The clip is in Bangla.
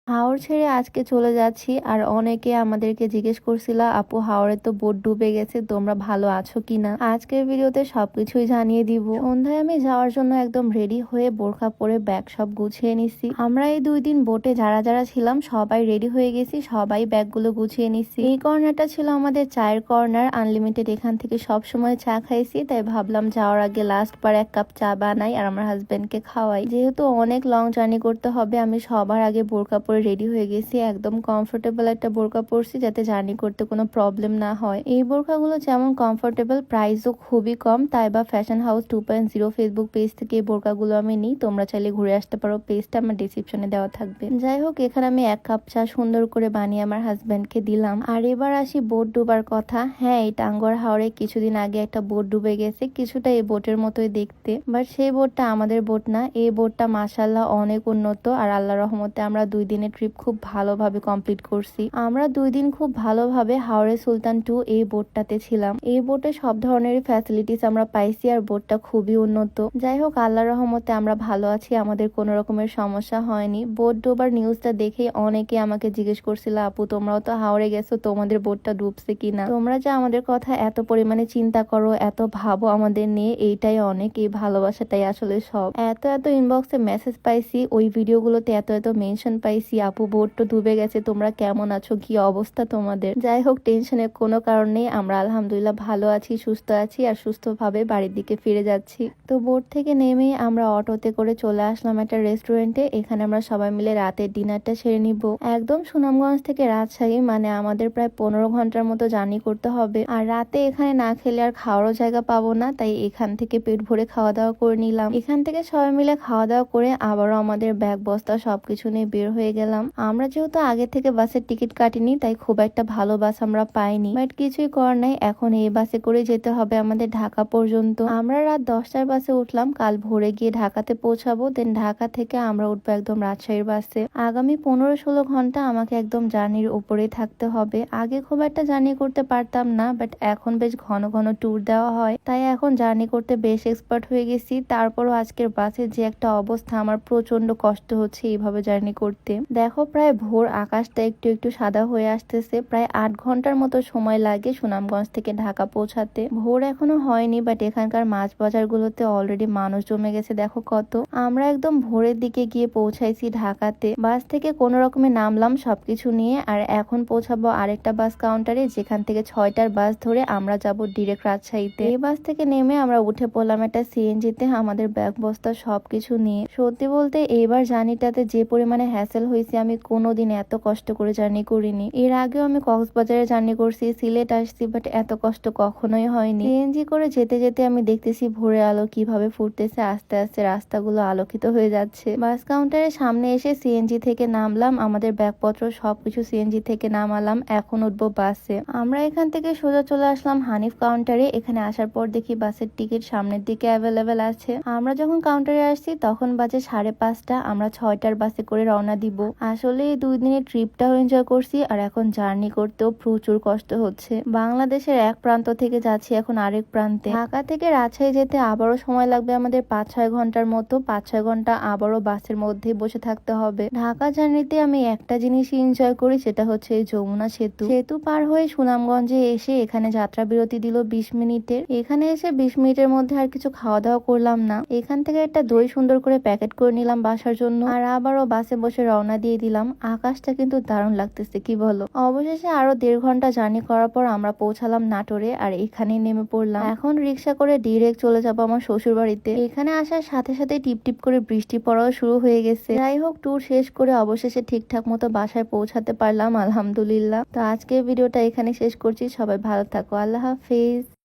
হাওর ছেড়ে আজকে চলে যাচ্ছি। আর অনেকে আমাদেরকে জিজ্ঞেস করছিল, আপু হাওরে তো বোট ডুবে গেছে, তোমরা ভালো আছো কিনা। আজকের ভিডিওতে সবকিছুই জানিয়ে দিব। সন্ধ্যায় আমি যাওয়ার জন্য একদম রেডি হয়ে বোরখা পরে ব্যাগ সব গুছিয়ে নিছি। আমরা এই 2 দিন বোটে যারা যারা ছিলাম সবাই রেডি হয়ে গেছি, সবাই ব্যাগগুলো গুছিয়ে নিছি। এই কর্নারটা ছিল আমাদের চায়ের কর্নার, আনলিমিটেড। এখান থেকে সব সময় চা খাইছি, তাই ভাবলাম যাওয়ার আগে লাস্ট বার 1 কাপ চা বানাই আর আমার হাজবেন্ডকে খাওয়াই। যেহেতু অনেক লং জার্নি করতে হবে, আমি সবার আগে বোরখা পরে রেডি হয়ে গেছি। একদম কমফোর্টেবল একটা বোরকা পরছি যাতে জার্নি করতে কোনো প্রবলেম না হয়। এই বোরকাগুলো যেমন কমফোর্টেবল, প্রাইসও খুবই কম। তাই বা ফ্যাশন হাউস 2.0 ফেসবুক পেজ থেকে এই বোরকাগুলো আমি নিই। তোমরা চাইলে ঘুরে আসতে পারো, পেজটা আমার ডিসক্রিপশনে দেওয়া থাকবে। যাই হোক, এখানে আমি 1 কাপ চা সুন্দর করে বানিয়ে আমার হাজব্যান্ডকে দিলাম। আর এবার আসি বোট ডুবার কথা। হ্যাঁ, এই টাঙ্গুয়ার হাওরে কিছুদিন আগে একটা বোট ডুবে গেছে, কিছুটা এই বোটের মতোই দেখতে, বাট সেই বোটটা আমাদের বোট না। এই বোটটা মাশাআল্লাহ অনেক উন্নত, আর আল্লাহর রহমতে আমরা 2 দিনের ট্রিপ খুব ভালোভাবে কমপ্লিট করছি। আমরা 2 দিন খুব ভালোভাবে হাওরে সুলতান 2 এই বোটটাতে ছিলাম। এই বোটে সব ধরনের ফ্যাসিলিটিস আমরা পাইছি, আর বোটটা খুবই উন্নত। যাই হোক, আল্লাহর রহমতে আমরা ভালো আছি, আমাদের কোনো রকমের সমস্যা হয়নি। বোট ডোবার নিউজটা দেখে অনেকে আমাকে জিজ্ঞেস করছিল, আপু তোমরাও তো হাওরে গেছো, তোমাদের বোটটা ডুবছে কিনা। তোমরা যে আমাদের কথা এত পরিমাণে চিন্তা করো, এত ভাবো আমাদের নিয়ে, এইটাই অনেক। এই ভালোবাসাটাই আসলে সব। এত এত ইনবক্সে মেসেজ পাইছি, ওই ভিডিওগুলোতে এত এত মেনশন পাইছি, আপু বোট তো ডুবে গেছে, তোমরা কেমন আছো, কি অবস্থা তোমাদের। যাই হোক, টেনশনের কোনো কারণ নেই, আমরা আলহামদুলিল্লাহ ভালো আছি, সুস্থ আছি, আর সুস্থভাবে বাড়ির দিকে ফিরে যাচ্ছি। তো বোট থেকে নেমে আমরা অটোতে করে চলে আসলাম একটা রেস্টুরেন্টে। এখানে আমরা সবাই মিলে রাতের ডিনারটা সেরে নিব। একদম সুনামগঞ্জ থেকে রাজশাহী, মানে আমাদের প্রায় 15 ঘন্টার মতো জার্নি করতে হবে। আর রাতে এখানে না খেলে আর খাওয়ারও জায়গা পাবো না, তাই এখান থেকে পেট ভরে খাওয়া দাওয়া করে নিলাম। এখান থেকে সবাই মিলে খাওয়া দাওয়া করে আবারও আমাদের ব্যাগ বস্তা সবকিছু নিয়ে বের হয়ে গেলাম। আমরা যেহেতু আগে থেকে বাসের টিকিট কাটিনি, তাই খুব একটা ভালো বাস আমরা পাইনি, বাট কিছুই করার নাই। এখন এই বাসে করে যেতে হবে আমাদের ঢাকা পর্যন্ত। আমরা রাত 10টার বাসে উঠলাম, কাল ভোরে গিয়ে ঢাকাতে পৌঁছাবো। দেন ঢাকা থেকে আমরা উঠবো একদম রাজশাহীর বাসে। আগামী 15-16 ঘন্টা আমাকে একদম জার্নির উপরেই থাকতে হবে। আগে খুব একটা জার্নি করতে পারতাম না, বাট এখন বেশ ঘন ঘন ট্যুর দেওয়া হয়, তাই এখন জার্নি করতে বেশ এক্সপার্ট হয়ে গেছি। তারপরও আজকের বাসে যে একটা অবস্থা, আমার প্রচন্ড কষ্ট হচ্ছে এইভাবে জার্নি করতে। দেখো, প্রায় ভোর, আকাশটা একটু একটু সাদা হয়ে আসতেছে। প্রায় 8 ঘন্টার মতো সময় লাগে সুনামগঞ্জ থেকে ঢাকা পৌঁছাতে। ভোর এখনো হয়নি, বাট এখানকার মাছ বাজার গুলোতে অলরেডি মানুষ জমে গেছে দেখো কত। আমরা একদম ভোরের দিকে গিয়ে পৌঁছাইছি ঢাকাতে। বাস থেকে কোনো রকমে নামলাম সবকিছু নিয়ে, আর এখন পৌঁছাবো আরেকটা বাস কাউন্টারে, যেখান থেকে 6টার বাস ধরে আমরা যাব ডিরেক্ট রাজশাহীতে। এই বাস থেকে নেমে আমরা উঠে পড়লাম একটা সিএনজিতে আমাদের ব্যাগ বস্তা সবকিছু নিয়ে। সত্যি বলতে এইবার জার্নিটাতে যে পরিমাণে হ্যাসেল হয়েছে, আমি কোনোদিন এত কষ্ট করে জার্নি করিনি। এর আগেও আমি কক্সবাজারে জার্নি করছি, সিলেট আসছি, বাট এত কষ্ট কখনোই হয়নি। সিএনজি করে যেতে যেতে আমি দেখতেছি ভোরের আলো কিভাবে ফুটতেছে, আস্তে আস্তে রাস্তাগুলো আলোকিত হয়ে যাচ্ছে। বাস কাউন্টারের সামনে এসে সিএনজি থেকে নামলাম, আমাদের ব্যাগপত্র সবকিছু সিএনজি থেকে নামালাম। এখন উঠবো বাসে। আমরা এখান থেকে সোজা চলে আসলাম হানিফ কাউন্টারে। এখানে আসার পর দেখি বাসের টিকিট সামনের দিকে অ্যাভেলেবেল আছে। আমরা যখন কাউন্টারে আসছি তখন বাজে 5:30। আমরা 6টার বাসে করে রওনা দিব। আসলে এই 2 দিনের ট্রিপটাও এনজয় করছি, আর এখন জার্নি করতেও প্রচুর কষ্ট হচ্ছে। বাংলাদেশের এক প্রান্ত থেকে যাচ্ছি এখন আরেক প্রান্তে। ঢাকা থেকে রাজশাহী যেতে আবারও সময় লাগবে আমাদের 5-6 ঘন্টার মতো। 5-6 ঘন্টা আবারও বাসের মধ্যেই বসে থাকতে হবে। ঢাকা জার্নিতে আমি একটা জিনিসই এনজয় করি, সেটা হচ্ছে এই যমুনা সেতু। সেতু পার হয়ে সুনামগঞ্জে এসে এখানে যাত্রা বিরতি দিল 20 মিনিটের। এখানে এসে 20 মিনিটের মধ্যে আর কিছু খাওয়া দাওয়া করলাম না। এখান থেকে একটা দই সুন্দর করে প্যাকেট করে নিলাম বাসার জন্য, আর আবারও বাসে বসে রওনা দিয়ে দিলাম। আকাশটা কিন্তু দারুণ লাগতেছে, কি বলো। অবশেষে আরো 1.5 ঘন্টা জার্নি করার পর আমরা পৌঁছালাম নাটোরে, আর এখানেই নেমে পড়লাম। এখন রিক্সা করে ডিরেক্ট চলে যাবো আমার শ্বশুর বাড়িতে। এখানে আসার সাথে সাথে টিপ টিপ করে বৃষ্টি পড়াও শুরু হয়ে গেছে। যাই হোক, ট্যুর শেষ করে অবশেষে ঠিকঠাক মতো বাসায় পৌঁছাতে পারলাম, আলহামদুলিল্লাহ। তো আজকের ভিডিওটা এখানে শেষ করছি। সবাই ভালো থাকো, আল্লাহ হাফেজ।